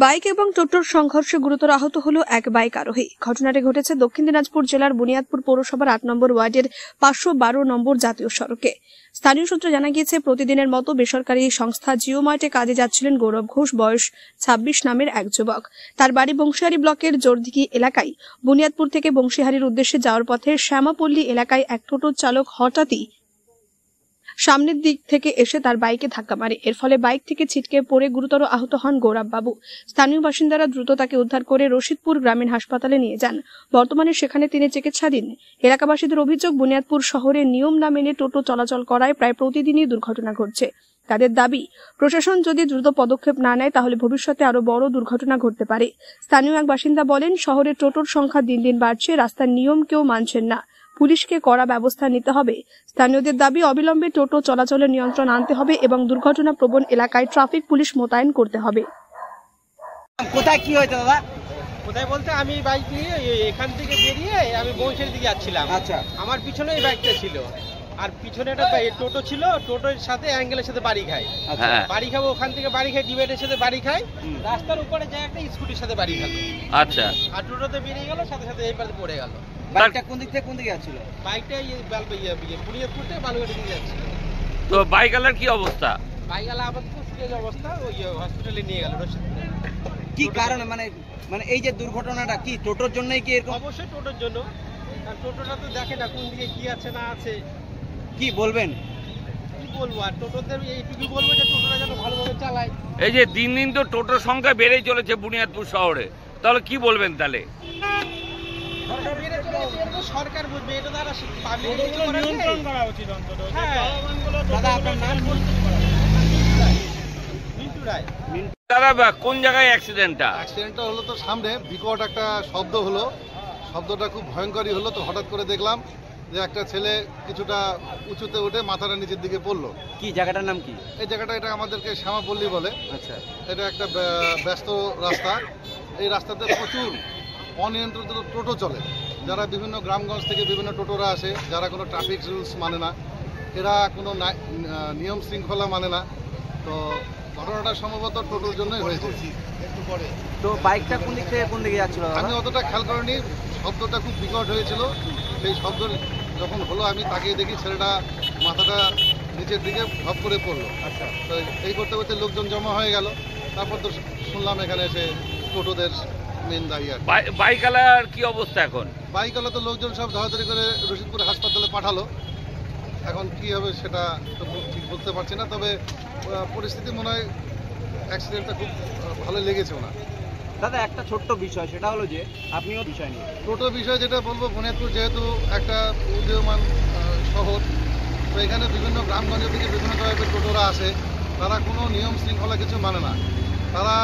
Bike এবং টোটোর সংঘর্ষে গুরুতর আহত হল এক বাইক আরোহী। ঘটনাটি ঘটেছে দক্ষিণ দিনাজপুর জেলার বুনিয়াদপুর পৌরসভার ৮ নম্বর ওয়ার্ডের ৫১২ নম্বর জাতীয় সড়কে। স্থানীয় সূত্রে জানা গিয়েছে, প্রতিদিনের মতো বেসরকারি সংস্থা জিও মার্টে কাজে যাচ্ছিলেন গৌরব ঘোষ বয়স ২৬ নামের এক যুবক। তার বাড়ি বংশীহারি ব্লকের জোরদিঘি এলাকায়। বুনিয়াদপুর থেকে বংশীহারির উদ্দেশ্যে যাওয়ার পথে শ্যামাপল্লী এলাকায় এক টোটো চালক হঠাৎই সামনের দিক থেকে এসে তার বাইকে ধাক্কা মারে। এর ফলে বাইক থেকে ছিটকে পড়ে গুরুতর আহত হন গৌরব বাবু। স্থানীয় বাসিন্দারা দ্রুত তাকে উদ্ধার করে রশিদপুর গ্রামীণ হাসপাতালে নিয়ে যান। বর্তমানে সেখানে তিনি চিকিৎসাধীন। এলাকাবাসীদের অভিযোগ, বুনিয়াদপুর শহরে নিয়ম না মেনে টোটো চলাচল করায় প্রায় প্রতিদিনই দুর্ঘটনা ঘটছে। তাদের দাবি, প্রশাসন যদি দ্রুত পদক্ষেপ না নেয় তাহলে ভবিষ্যতে আরো বড় দুর্ঘটনা ঘটতে পারে। স্থানীয় এক বাসিন্দা বলেন, শহরে টোটোর সংখ্যা দিন দিন বাড়ছে, রাস্তার নিয়ম কেউ মানছেন না। পুলিশকে কড়া ব্যবস্থা নিতে হবে। স্থানীয়দের দাবি, অবিলম্বে টোটো চলাচলের নিয়ন্ত্রণ আনতে হবে এবং দুর্ঘটনা প্রবণ এলাকায় ট্রাফিক পুলিশ মোতায়েন করতে হবে। কোথায় কি হয়েছে দাদা? কোথায় বলতে, আমি বাইক নিয়ে এখান থেকে বেরিয়ে আমি বংশের দিকে যাচ্ছিলাম। আচ্ছা, আমার পিছনে এই বাইকটা ছিল, আর পিছনে একটা টোটো ছিল। টোটোর সাথে অ্যাঙ্গেলের সাথে বাড়ি খায়। বাড়ি খাবো, ওখান থেকে বাড়ি খায়, ডিভাইডের সাথে বাড়ি খায়, রাস্তার উপরে যায় একটা স্কুটির সাথে বাড়ি খালো। আচ্ছা, আর টোটোতে বেরিয়ে গেল, সাথে সাথে এই পাশে পড়ে গেল। বাইকটা কোন দিক থেকে কোন দিকে যাচ্ছিল? বাইকটা বুনিয়াদপুর থেকে বালুঘাটের দিকে যাচ্ছিল। তো বাইকওয়ালার কি অবস্থা? বাইকওয়ালা আপাতত সিরিয়াস অবস্থা, ওই হসপিটালে নিয়ে গেল রশিদপুরে। কি কারণে মানে এই যে দুর্ঘটনাটা কি টোটোর জন্যই কি এরকম? অবশ্যই টোটোর জন্য, কারণ টোটোটা তো দেখে না কোন দিকে কি আছে না আছে। কি বলবেন? কি বলবো, আর টোটোদের এইটুকু বলবো যে টোটোটা যেন ভালোভাবে চালায়। এই যে দিন দিন তো টোটোর সংখ্যা বেড়েই চলেছে বুনিয়াদপুর শহরে, তাহলে কি বলবেন? তাহলে সরকার বুঝবে, এটা দ্বারা নিয়ন্ত্রণ করা উচিত অন্তত। দাদা, আপনার নাম? মিন্টু রায়। দাদা, কোন জায়গায় অ্যাক্সিডেন্টটা হলো? তো সামনে বিকট একটা শব্দ হলো, শব্দটা খুব ভয়ঙ্করই হলো। তো হঠাৎ করে দেখলাম যে একটা ছেলে কিছুটা উঁচুতে উঠে মাথাটা নিচের দিকে পড়লো। কি জায়গাটার নাম কি? এই জায়গাটা এটা আমাদেরকে শ্যামাপল্লী বলে। আচ্ছা, এটা একটা ব্যস্ত রাস্তা। এই রাস্তাতে প্রচুর অনিয়ন্ত্রিত টোটো চলে। যারা বিভিন্ন গ্রামগঞ্জ থেকে বিভিন্ন টোটোরা আসে, যারা কোনো ট্রাফিক রুলস মানে না, এরা কোনো নিয়ম শৃঙ্খলা মানে না। তো ঘটনাটা সম্ভবত টোটোর জন্যই হয়েছে। তো বাইকটা কোন দিক থেকে কোন দিকে যাচ্ছিল? আমি অতটা খেয়াল করিনি, শব্দটা খুব বিকট হয়েছিল। সেই শব্দ যখন হলো আমি তাকিয়ে দেখি ছেলেটা মাথাটা নিচের দিকে ধপ করে পড়লো। আচ্ছা, তো এই করতে করতে লোকজন জমা হয়ে গেল। তারপর তো শুনলাম এখানে এসে টোটোদের মেন দায়ী। আর বাইকওয়ালার কি অবস্থা এখন? বাইকওয়ালা তো লোকজন সব ধরাধরি করে রশিদপুর হাসপাতালে পাঠালো। এখন কি হবে সেটা তো ঠিক বলতে পারছি না, তবে পরিস্থিতি মনে হয় অ্যাক্সিডেন্টটা খুব ভালো লেগেছে ওনার। দাদা, একটা ছোট্ট বিষয়, সেটা হলো যে আপনিও বিষয় নিয়ে টোটো বিষয় যেটা বলবো, বুনিয়াদপুর যেহেতু একটা উদীয়মান শহর, তো এখানে বিভিন্ন গ্রামগঞ্জ থেকে বিভিন্ন টাইপের টোটোরা আসে। তারা কোনো নিয়ম শৃঙ্খলা কিছু মানে না। তারা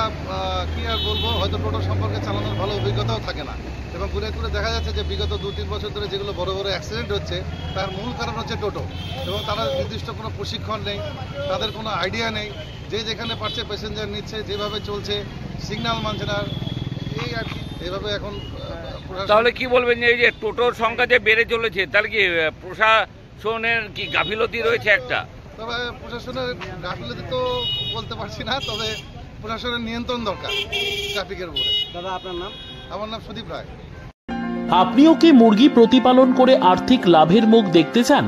কি আর বলবো, হয়তো টোটো সম্পর্কে চালানোর ভালো অভিজ্ঞতাও থাকে না। এবং বুনিয়াদপুরে দেখা যাচ্ছে যে বিগত 2-3 বছর ধরে যেগুলো বড় বড় অ্যাক্সিডেন্ট হচ্ছে, তার মূল কারণ হচ্ছে টোটো। এবং তারা নির্দিষ্ট কোনো প্রশিক্ষণ নেই, তাদের কোনো আইডিয়া নেই। যে যেখানে পারছে প্যাসেঞ্জার নিচ্ছে, যেভাবে চলছে, সিগন্যাল মানছে না। এই আর কি, এইভাবে এখন। তাহলে কি বলবেন যে এই যে টোটোর সংখ্যা যে বেড়ে চলেছে, তাহলে কি প্রশাসনের কি গাফিলতি রয়েছে একটা? তবে প্রশাসনের গাফিলতি তো বলতে পারছি না, তবে প্রশাসনের নিয়ন্ত্রণ দরকার ট্রাফিকের উপরে। দাদা, আপনার নাম? আমার নাম সুদীপ রায়। আপনিও কি মুরগি প্রতিপালন করে আর্থিক লাভের মুখ দেখতে চান?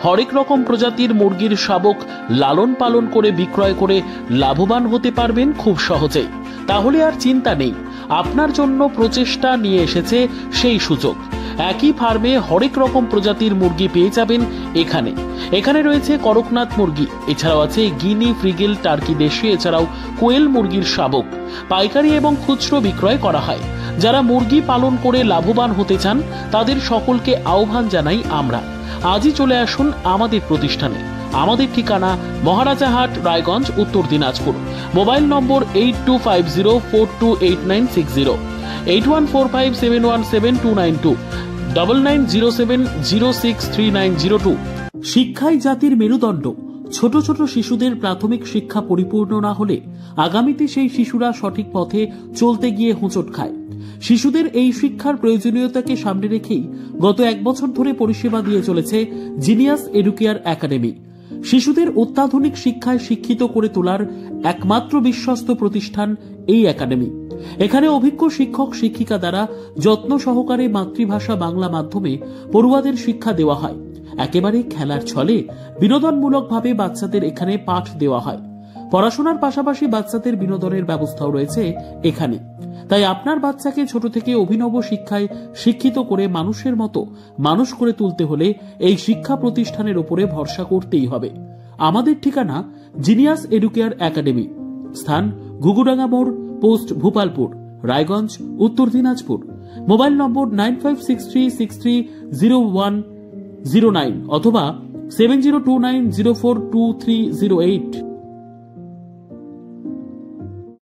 হরেক রকম প্রজাতির মুরগির শাবক লালন পালন করে বিক্রয় করে লাভবান হতে পারবেন খুব সহজেই। তাহলে আর চিন্তা নেই, আপনার জন্য প্রচেষ্টা নিয়ে এসেছে সেই সুযোগ। একই ফার্মে হরেক রকম প্রজাতির মুরগি পেয়ে যাবেন এখানে রয়েছে করকনাথ মুরগি, এছাড়াও আছে গিনি, ফ্রিগেল, টার্কি দেশি, এছাড়াও কোয়েল মুরগির শাবক। পাইকারি এবং খুচরো বিক্রয় করা হয়। যারা মুরগি পালন করে লাভবান হতে চান তাদের সকলকে আহ্বান জানাই আমরা। আজই চলে আসুন আমাদের প্রতিষ্ঠানে। আমাদের ঠিকানা মহারাজাহাট, রায়গঞ্জ, উত্তর দিনাজপুর। মোবাইল নম্বর 8250428960, 8145717292, 9907063902। শিক্ষাই জাতির মেরুদণ্ড। ছোট ছোট শিশুদের প্রাথমিক শিক্ষা পরিপূর্ণ না হলে আগামীতে সেই শিশুরা সঠিক পথে চলতে গিয়ে হোঁচট খায়। শিশুদের এই শিক্ষার প্রয়োজনীয়তাকে সামনে রেখেই গত 1 বছর ধরে পরিষেবা দিয়ে চলেছে জিনিয়াস এডুকেয়ার একাডেমি। শিশুদের অত্যাধুনিক শিক্ষায় শিক্ষিত করে তোলার একমাত্র বিশ্বস্ত প্রতিষ্ঠান এই একাডেমি। এখানে অভিজ্ঞ শিক্ষক শিক্ষিকা দ্বারা যত্ন সহকারে মাতৃভাষা বাংলা মাধ্যমে পড়ুয়াদের শিক্ষা দেওয়া হয়। একেবারে খেলার ছলে বিনোদনমূলকভাবে বাচ্চাদের এখানে পাঠ দেওয়া হয়। পড়াশোনার পাশাপাশি বাচ্চাদের বিনোদনের ব্যবস্থাও রয়েছে এখানে। তাই আপনার বাচ্চাকে ছোট থেকে অভিনব শিক্ষায় শিক্ষিত করে মানুষের মতো মানুষ করে তুলতে হলে এই শিক্ষা প্রতিষ্ঠানের উপরে ভরসা করতেই হবে। আমাদের ঠিকানা জিনিয়াস এডুকেয়ার একাডেমি, স্থান ঘুঘুডাঙ্গা মোড়, পোস্ট ভূপালপুর, রায়গঞ্জ, উত্তর দিনাজপুর। মোবাইল নম্বর 9563630109 অথবা 7029042308।